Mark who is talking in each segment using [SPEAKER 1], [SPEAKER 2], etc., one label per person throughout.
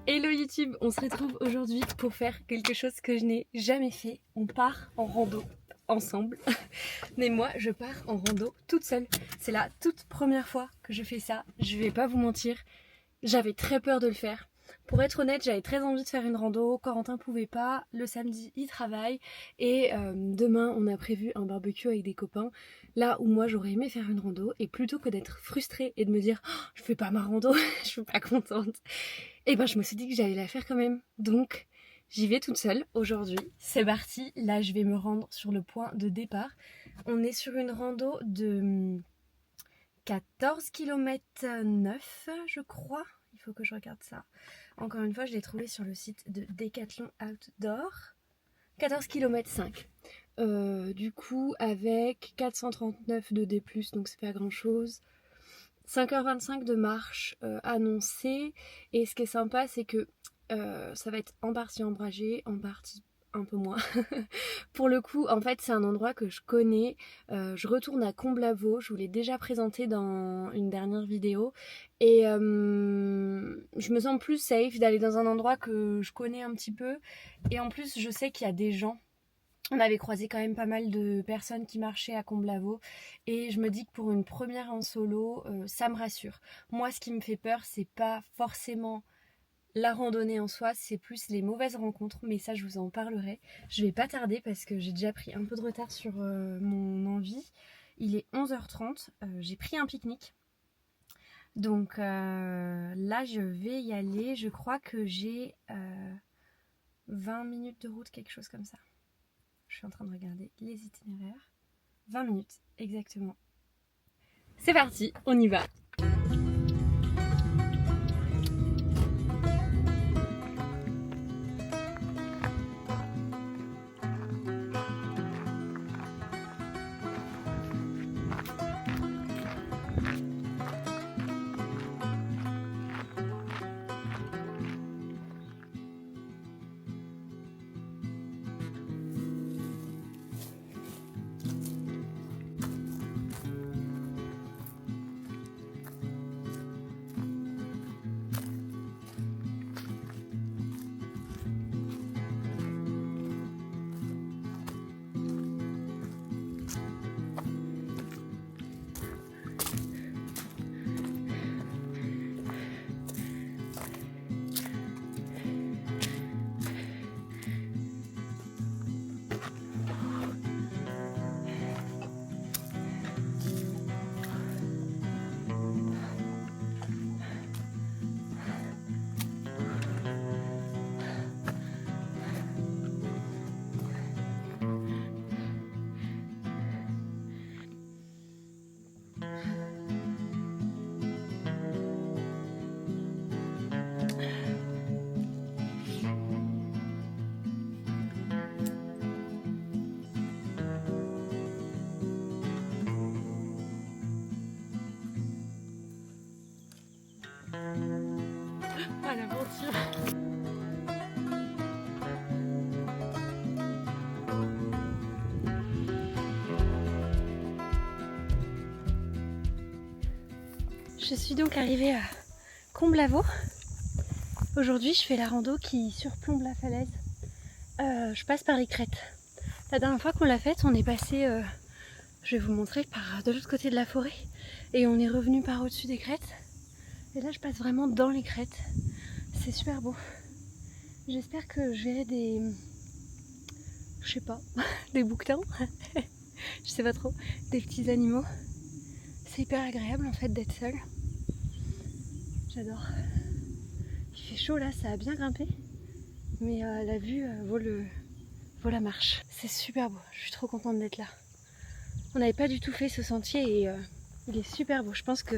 [SPEAKER 1] Hello YouTube, on se retrouve aujourd'hui pour faire quelque chose que je n'ai jamais fait. On part en rando ensemble, mais moi je pars en rando toute seule. C'est la toute première fois que je fais ça, je vais pas vous mentir, j'avais très peur de le faire. Pour être honnête, j'avais très envie de faire une rando, Corentin pouvait pas, le samedi il travaille et demain on a prévu un barbecue avec des copains, là où moi j'aurais aimé faire une rando et plutôt que d'être frustrée et de me dire oh, je fais pas ma rando, je suis pas contente, et ben je me suis dit que j'allais la faire quand même, donc j'y vais toute seule aujourd'hui, c'est parti, là je vais me rendre sur le point de départ. On est sur une rando de 14 km 9 je crois, il faut que je regarde ça. Encore une fois, je l'ai trouvé sur le site de Decathlon Outdoor. 14 km 5. Du coup, avec 439 de D+, donc c'est pas grand chose. 5h25 de marche annoncée. Et ce qui est sympa, c'est que ça va être en partie ombragé, en partie un peu moins. Pour le coup, en fait, c'est un endroit que je connais. Je retourne à Comblaveau. Je vous l'ai déjà présenté dans une dernière vidéo. Et je me sens plus safe d'aller dans un endroit que je connais un petit peu. Et en plus, je sais qu'il y a des gens. On avait croisé quand même pas mal de personnes qui marchaient à Comblaveau. Et je me dis que pour une première en solo, ça me rassure. Moi, ce qui me fait peur, c'est pas forcément la randonnée en soi, c'est plus les mauvaises rencontres, mais ça je vous en parlerai. Je vais pas tarder parce que j'ai déjà pris un peu de retard sur mon envie. Il est 11h30, j'ai pris un pique-nique. Donc là je vais y aller, je crois que j'ai 20 minutes de route, quelque chose comme ça. Je suis en train de regarder les itinéraires. 20 minutes, exactement. C'est parti, on y va. Ah l'aventure. Je suis donc arrivée à Comblaveau. Aujourd'hui, je fais la rando qui surplombe la falaise. Je passe par les crêtes. La dernière fois qu'on l'a faite, on est passé, je vais vous montrer, par de l'autre côté de la forêt. Et on est revenu par au-dessus des crêtes. Et là, je passe vraiment dans les crêtes. C'est super beau. J'espère que je verrai des... je sais pas, des bouquetins. Je sais pas trop. Des petits animaux. C'est hyper agréable en fait d'être seule. J'adore. Il fait chaud là, ça a bien grimpé. Mais la vue vaut la marche. C'est super beau, je suis trop contente d'être là. On n'avait pas du tout fait ce sentier et il est super beau. Je pense que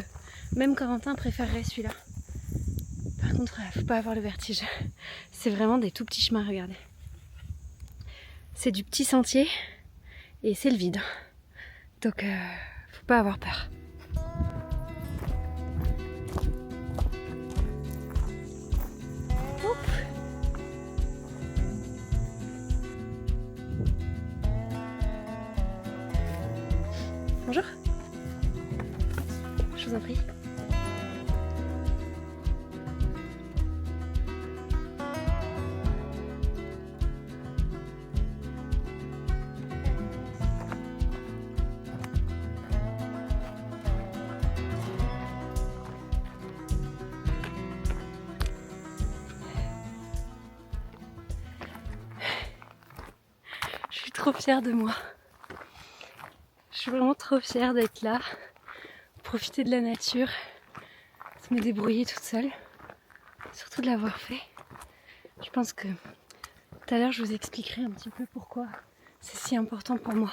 [SPEAKER 1] même Corentin préférerait celui-là. Par contre, faut pas avoir le vertige. C'est vraiment des tout petits chemins, regardez. C'est du petit sentier et c'est le vide. Donc faut pas avoir peur. Bonjour. Je vous en prie. trop fière de moi. Je suis vraiment trop fière d'être là, profiter de la nature, de me débrouiller toute seule, surtout de l'avoir fait. Je pense que tout à l'heure je vous expliquerai un petit peu pourquoi c'est si important pour moi.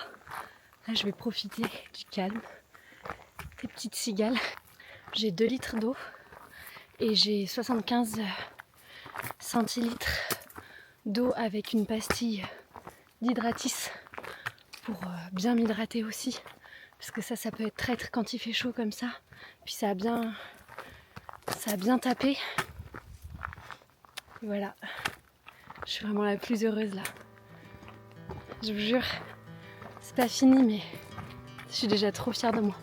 [SPEAKER 1] Là je vais profiter du calme, des petites cigales. J'ai 2 litres d'eau et j'ai 75 centilitres d'eau avec une pastille d'hydratis pour bien m'hydrater aussi. Parce que ça peut être traître quand il fait chaud comme ça. Puis ça a bien tapé. Et voilà, je suis vraiment la plus heureuse là. Je vous jure, c'est pas fini mais je suis déjà trop fière de moi.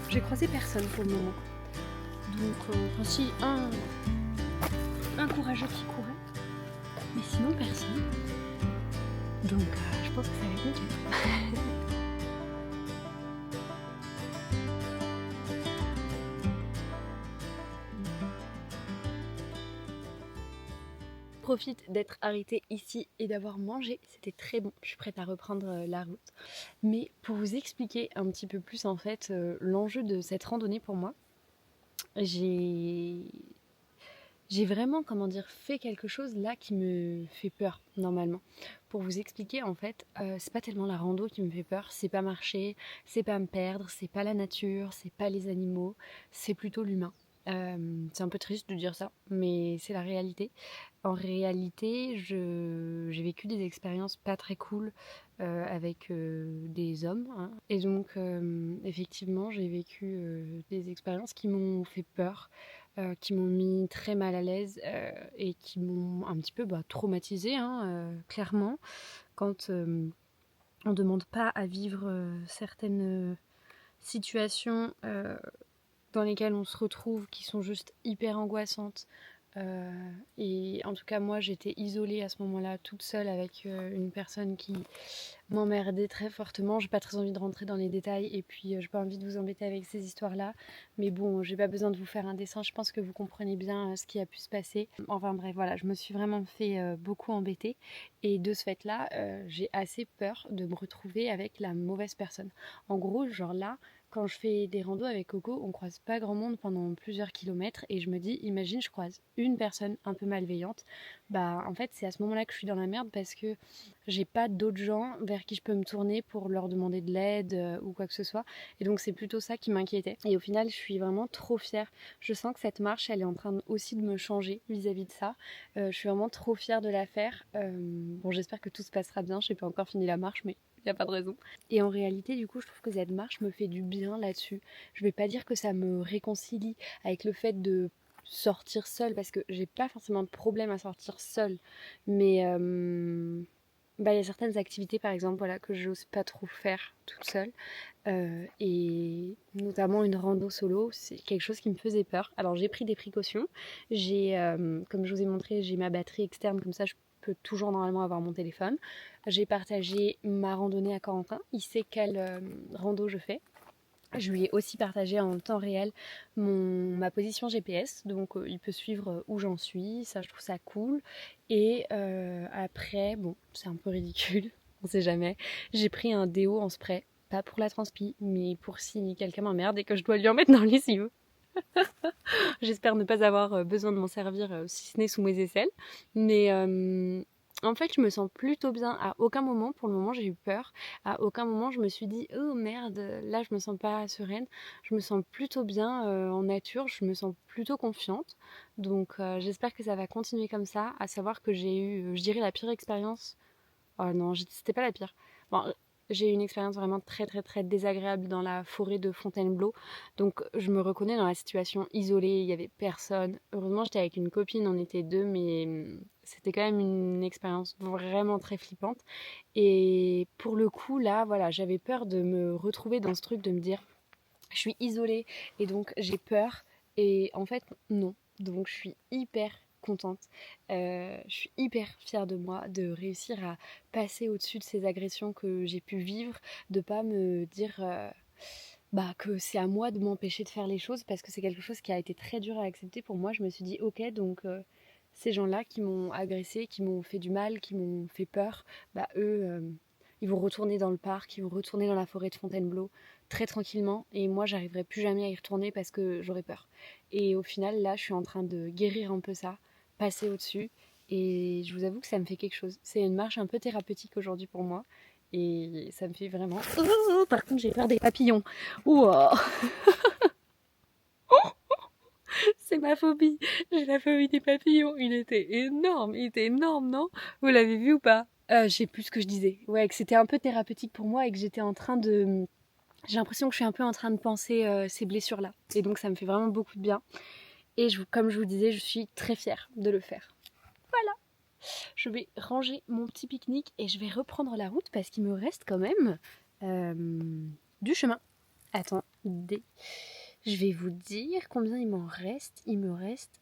[SPEAKER 1] J'ai croisé personne pour le moment. Donc, si un courageux qui courait, mais sinon personne. Donc, je pense que ça va être nickel. Profite d'être arrêtée ici et d'avoir mangé, c'était très bon. Je suis prête à reprendre la route. Mais pour vous expliquer un petit peu plus en fait l'enjeu de cette randonnée pour moi, j'ai vraiment, fait quelque chose là qui me fait peur normalement. Pour vous expliquer, en fait, c'est pas tellement la rando qui me fait peur, c'est pas marcher, c'est pas me perdre, c'est pas la nature, c'est pas les animaux, c'est plutôt l'humain. C'est un peu triste de dire ça, mais c'est la réalité. En réalité, j'ai vécu des expériences pas très cool avec des hommes, hein. Et donc, effectivement, j'ai vécu des expériences qui m'ont fait peur, qui m'ont mis très mal à l'aise et qui m'ont un petit peu traumatisée, hein, clairement. Quand on ne demande pas à vivre certaines situations dans lesquelles on se retrouve qui sont juste hyper angoissantes. Et en tout cas moi j'étais isolée à ce moment-là toute seule avec une personne qui m'emmerdait très fortement. J'ai pas très envie de rentrer dans les détails et puis j'ai pas envie de vous embêter avec ces histoires-là, mais bon, j'ai pas besoin de vous faire un dessin, je pense que vous comprenez bien ce qui a pu se passer. Enfin bref, voilà, je me suis vraiment fait beaucoup embêter et de ce fait-là, j'ai assez peur de me retrouver avec la mauvaise personne. En gros, genre là, quand je fais des randos avec Coco, on croise pas grand monde pendant plusieurs kilomètres et je me dis, imagine, je croise une personne un peu malveillante. Bah en fait, c'est à ce moment-là que je suis dans la merde parce que j'ai pas d'autres gens vers qui je peux me tourner pour leur demander de l'aide ou quoi que ce soit. Et donc c'est plutôt ça qui m'inquiétait. Et au final, je suis vraiment trop fière. Je sens que cette marche, elle est en train aussi de me changer vis-à-vis de ça. Je suis vraiment trop fière de la faire. Bon, j'espère que tout se passera bien. Je n'ai pas encore fini la marche, mais il n'y a pas de raison. Et en réalité, du coup, je trouve que cette marche me fait du bien là-dessus. Je vais pas dire que ça me réconcilie avec le fait de sortir seule, parce que j'ai pas forcément de problème à sortir seule. Mais il y a certaines activités, par exemple, voilà, que j'ose pas trop faire toute seule. Et notamment une rando solo, c'est quelque chose qui me faisait peur. Alors j'ai pris des précautions. Comme je vous ai montré, j'ai ma batterie externe, comme ça je peux toujours normalement avoir mon téléphone. J'ai partagé ma randonnée à Corentin. Il sait quelle rando je fais. Je lui ai aussi partagé en temps réel ma position GPS, donc il peut suivre où j'en suis, ça je trouve ça cool. Et après, bon, c'est un peu ridicule, on sait jamais, j'ai pris un déo en spray, pas pour la transpi, mais pour si quelqu'un m'emmerde et que je dois lui en mettre dans les yeux. J'espère ne pas avoir besoin de m'en servir, si ce n'est sous mes aisselles. Mais en fait, je me sens plutôt bien. À aucun moment, pour le moment, j'ai eu peur. À aucun moment, je me suis dit, oh merde, là, je me sens pas sereine. Je me sens plutôt bien en nature. Je me sens plutôt confiante. Donc, j'espère que ça va continuer comme ça. À savoir que j'ai eu, je dirais, la pire expérience. Oh non, c'était pas la pire. Bon, j'ai eu une expérience vraiment très très très désagréable dans la forêt de Fontainebleau. Donc je me reconnais dans la situation isolée, il n'y avait personne. Heureusement j'étais avec une copine, on était deux, mais c'était quand même une expérience vraiment très flippante. Et pour le coup là, voilà, j'avais peur de me retrouver dans ce truc de me dire je suis isolée et donc j'ai peur. Et en fait non. Donc je suis hyper contente. Je suis hyper fière de moi de réussir à passer au-dessus de ces agressions que j'ai pu vivre, de pas me dire que c'est à moi de m'empêcher de faire les choses parce que c'est quelque chose qui a été très dur à accepter pour moi. Je me suis dit ok, donc ces gens-là qui m'ont agressée, qui m'ont fait du mal, qui m'ont fait peur, eux, ils vont retourner dans le parc, ils vont retourner dans la forêt de Fontainebleau très tranquillement et moi j'arriverai plus jamais à y retourner parce que j'aurai peur. Et au final là je suis en train de guérir un peu ça, passer au-dessus et je vous avoue que ça me fait quelque chose. C'est une marche un peu thérapeutique aujourd'hui pour moi et ça me fait vraiment... Oh, par contre j'ai peur des papillons. Wow. C'est ma phobie, j'ai la phobie des papillons. Il était énorme, non? Vous l'avez vu ou pas? Je sais plus ce que je disais. Ouais, que c'était un peu thérapeutique pour moi et que j'étais en train de... J'ai l'impression que je suis un peu en train de penser ces blessures-là. Et donc ça me fait vraiment beaucoup de bien. Et comme je vous disais, je suis très fière de le faire. Voilà. Je vais ranger mon petit pique-nique et je vais reprendre la route parce qu'il me reste quand même du chemin. Attendez. Je vais vous dire combien il m'en reste. Il me reste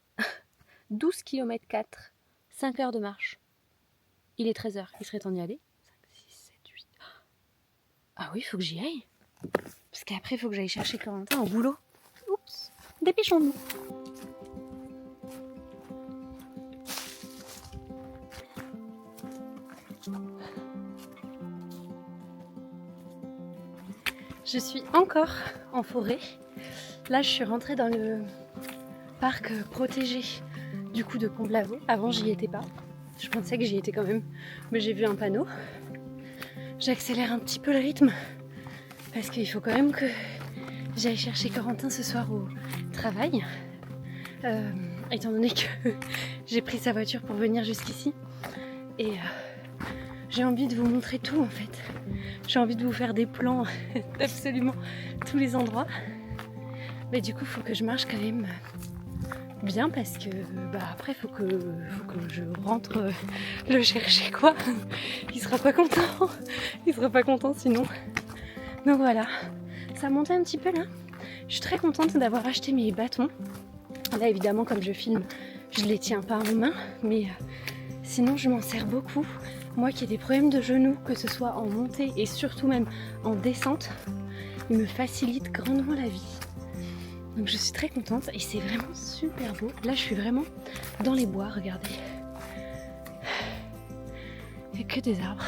[SPEAKER 1] 12 km 4, 5 heures de marche. Il est 13h, il serait temps d'y aller. 5, 6, 7, 8. Ah oui, il faut que j'y aille. Parce qu'après, il faut que j'aille chercher Corentin au boulot. Oups, dépêchons-nous. Je suis encore en forêt. Là, je suis rentrée dans le parc protégé du coup de Comblaveau. Avant, j'y étais pas. Je pensais que j'y étais quand même, mais j'ai vu un panneau. J'accélère un petit peu le rythme parce qu'il faut quand même que j'aille chercher Corentin ce soir au travail. Étant donné que j'ai pris sa voiture pour venir jusqu'ici. Et j'ai envie de vous montrer tout en fait. J'ai envie de vous faire des plans d'absolument tous les endroits. Mais du coup, il faut que je marche quand même bien parce que après, faut que je rentre le chercher quoi. Il sera pas content. Il sera pas content sinon. Donc voilà, ça monte un petit peu là. Je suis très contente d'avoir acheté mes bâtons. Là évidemment, comme je filme, je les tiens pas en main, mais sinon je m'en sers beaucoup. Moi qui ai des problèmes de genoux, que ce soit en montée et surtout même en descente, ils me facilitent grandement la vie. Donc je suis très contente et c'est vraiment super beau. Là je suis vraiment dans les bois, regardez. Il n'y a que des arbres.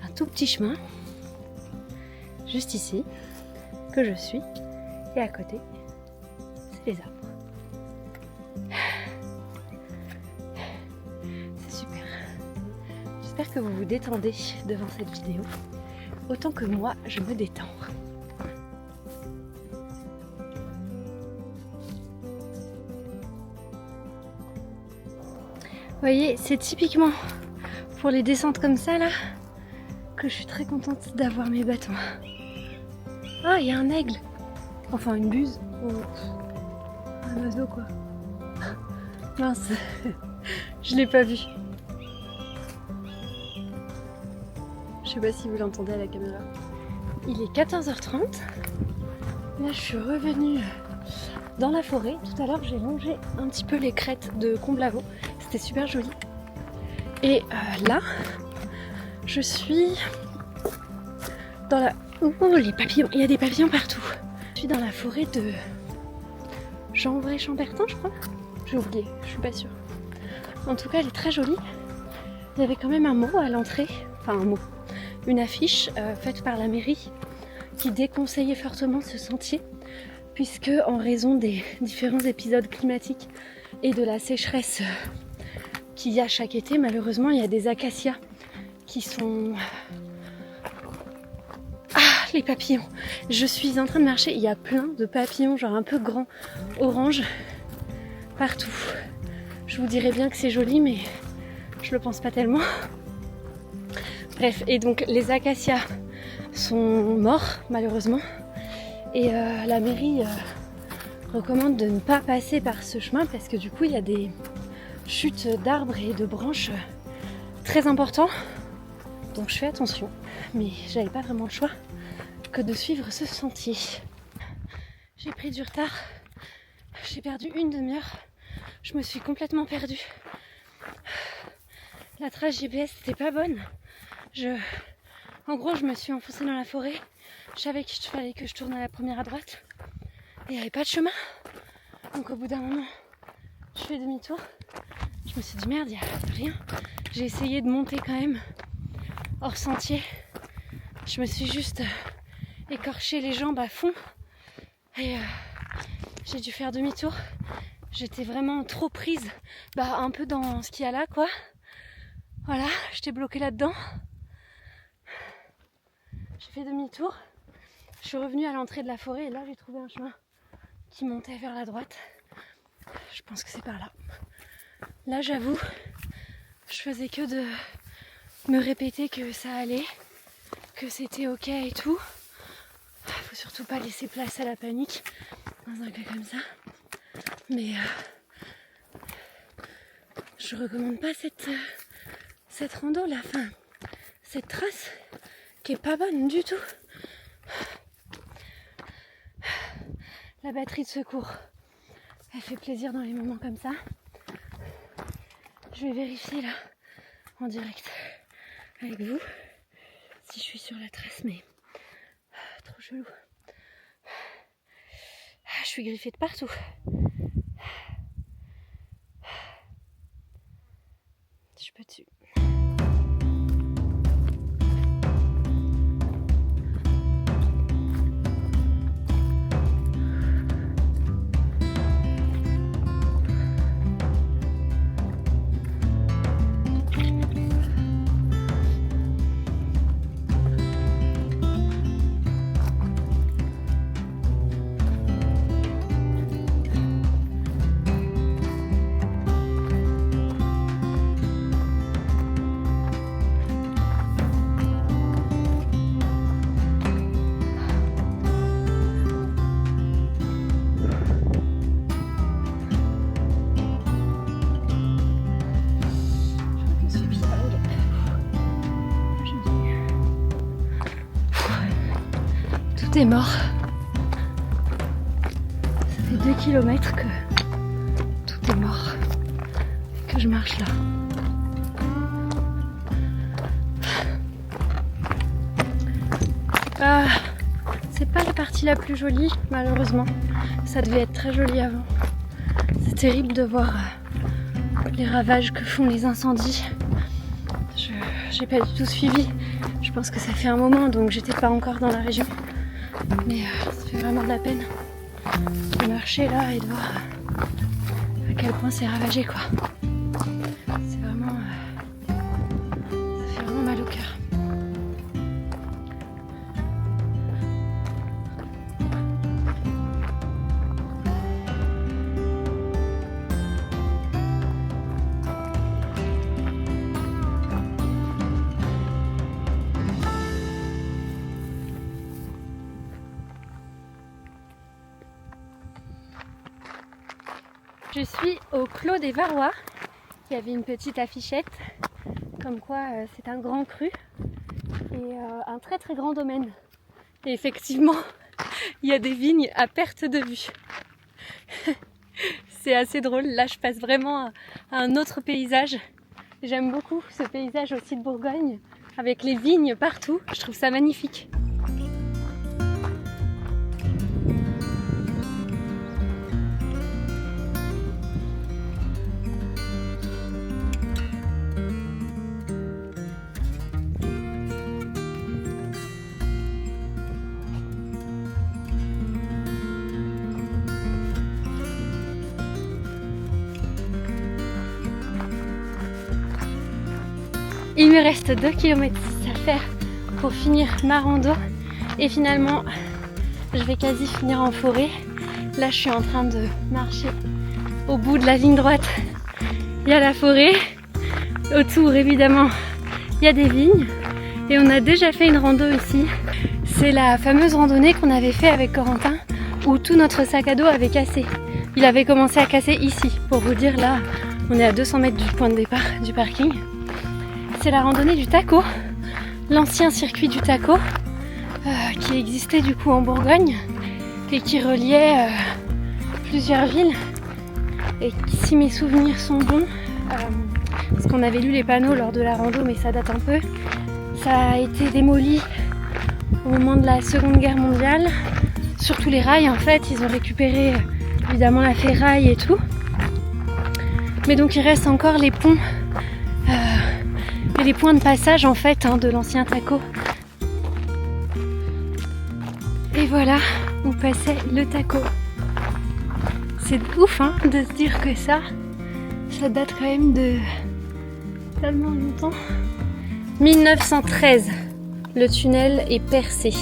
[SPEAKER 1] Un tout petit chemin, juste ici, que je suis. Et à côté, c'est les arbres. C'est super. J'espère que vous vous détendez devant cette vidéo, autant que moi je me détends. Vous voyez, c'est typiquement pour les descentes comme ça là que je suis très contente d'avoir mes bâtons. Ah, il y a un aigle. Enfin une buse. Ou un oiseau quoi. Mince, je l'ai pas vu. Je sais pas si vous l'entendez à la caméra. Il est 14h30. Là je suis revenue dans la forêt. Tout à l'heure j'ai longé un petit peu les crêtes de Comblaveau. C'était super joli. Et là, je suis dans la... Oh, les papillons. Il y a des papillons partout. Je suis dans la forêt de Jean-Vray-Chambertin, je crois. J'ai oublié, je suis pas sûre. En tout cas, elle est très jolie. Il y avait quand même un mot à l'entrée. Enfin, un mot. Une affiche faite par la mairie qui déconseillait fortement ce sentier puisque en raison des différents épisodes climatiques et de la sécheresse qu'il y a chaque été, malheureusement il y a des acacias qui sont... Ah, les papillons! Je suis en train de marcher, il y a plein de papillons, genre un peu grands, orange, partout. Je vous dirais bien que c'est joli, mais je le pense pas tellement. Bref, et donc les acacias sont morts, malheureusement. Et la mairie recommande de ne pas passer par ce chemin parce que du coup il y a des chutes d'arbres et de branches très importants. Donc je fais attention, mais j'avais pas vraiment le choix que de suivre ce sentier. J'ai pris du retard, j'ai perdu une demi-heure je me suis complètement perdue. La trace GPS n'était pas bonne. En gros, je me suis enfoncée dans la forêt. Je savais qu'il fallait que je tourne à la première à droite. Et il n'y avait pas de chemin. Donc au bout d'un moment, je fais demi-tour. Je me suis dit merde, il n'y a rien. J'ai essayé de monter quand même hors sentier. Je me suis juste écorché les jambes à fond. Et j'ai dû faire demi-tour. J'étais vraiment trop prise. Un peu dans ce qu'il y a là quoi. Voilà, j'étais bloquée là-dedans. J'ai fait demi-tour. Je suis revenue à l'entrée de la forêt et là j'ai trouvé un chemin qui montait vers la droite. Je pense que c'est par là. Là j'avoue, je faisais que de me répéter que ça allait, que c'était ok et tout. Faut surtout pas laisser place à la panique dans un cas comme ça. Mais je recommande pas cette rando là, enfin cette trace qui est pas bonne du tout. La batterie de secours, elle fait plaisir dans les moments comme ça. Je vais vérifier là en direct avec vous si je suis sur la trace, mais trop chelou. Je suis griffée de partout. Je peux dessus. Tout est mort. Ça fait 2 km que tout est mort et que je marche là. C'est pas la partie la plus jolie malheureusement. Ça devait être très joli avant. C'est terrible de voir les ravages que font les incendies. J'ai pas du tout suivi. Je pense que ça fait un moment donc j'étais pas encore dans la région. Mais ça fait vraiment de la peine de marcher là et de voir à quel point c'est ravagé quoi. C'est vraiment... ça fait vraiment mal au cœur. Je suis au Clos des Varois. Il y avait une petite affichette comme quoi c'est un grand cru et un très très grand domaine. Et effectivement, il y a des vignes à perte de vue. C'est assez drôle. Là, je passe vraiment à un autre paysage. J'aime beaucoup ce paysage aussi de Bourgogne avec les vignes partout. Je trouve ça magnifique. Il me reste 2 km à faire pour finir ma rando et finalement je vais quasi finir en forêt. Là je suis en train de marcher au bout de la ligne droite. Il y a la forêt, autour évidemment il y a des vignes et on a déjà fait une rando ici. C'est la fameuse randonnée qu'on avait fait avec Corentin où tout notre sac à dos avait cassé. Il avait commencé à casser ici, pour vous dire là on est à 200 mètres du point de départ du parking. C'est la randonnée du Taco, l'ancien circuit du Taco qui existait du coup en Bourgogne et qui reliait plusieurs villes Et si mes souvenirs sont bons, parce qu'on avait lu les panneaux lors de la rando, mais ça date un peu, ça a été démoli au moment de la Seconde Guerre mondiale. Surtout les rails en fait, ils ont récupéré évidemment la ferraille et tout. Mais donc il reste encore les ponts et les points de passage en fait de l'ancien Taco. Et voilà où passait le Taco. C'est ouf de se dire que ça date quand même de tellement longtemps. 1913, le tunnel est percé.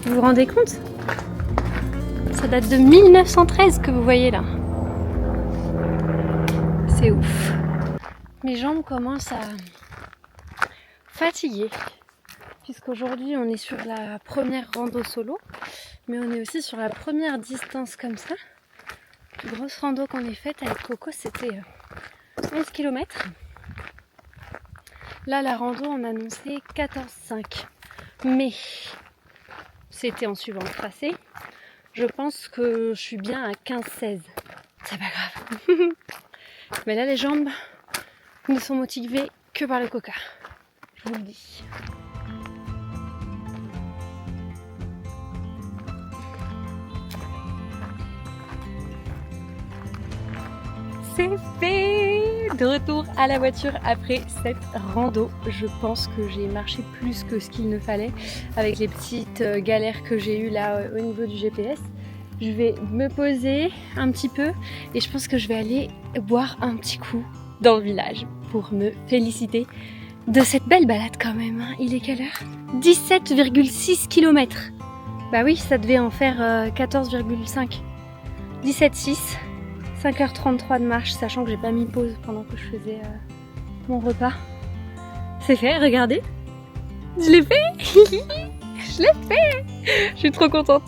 [SPEAKER 1] Vous vous rendez compte? Ça date de 1913 que vous voyez là. C'est ouf. Mes jambes commencent à fatiguer. Puisqu'aujourd'hui on est sur la première rando solo. Mais on est aussi sur la première distance comme ça. La plus grosse rando qu'on ait faite avec Coco, c'était 11 km. Là, la rando, on annonçait 14,5. Mais c'était en suivant le tracé. Je pense que je suis bien à 15-16. C'est pas grave. Mais là, les jambes ne sont motivées que par le Coca. Je vous le dis. C'est fait! De retour à la voiture après cette rando. Je pense que j'ai marché plus que ce qu'il ne fallait avec les petites galères que j'ai eues là au niveau du GPS. Je vais me poser un petit peu et je pense que je vais aller boire un petit coup dans le village pour me féliciter de cette belle balade quand même. Il est quelle heure? 17,6 km. Bah oui, ça devait en faire 14,5. 17,6. 5h33 de marche, sachant que j'ai pas mis pause pendant que je faisais mon repas. C'est fait, regardez. Je l'ai fait. Je l'ai fait. Je suis trop contente.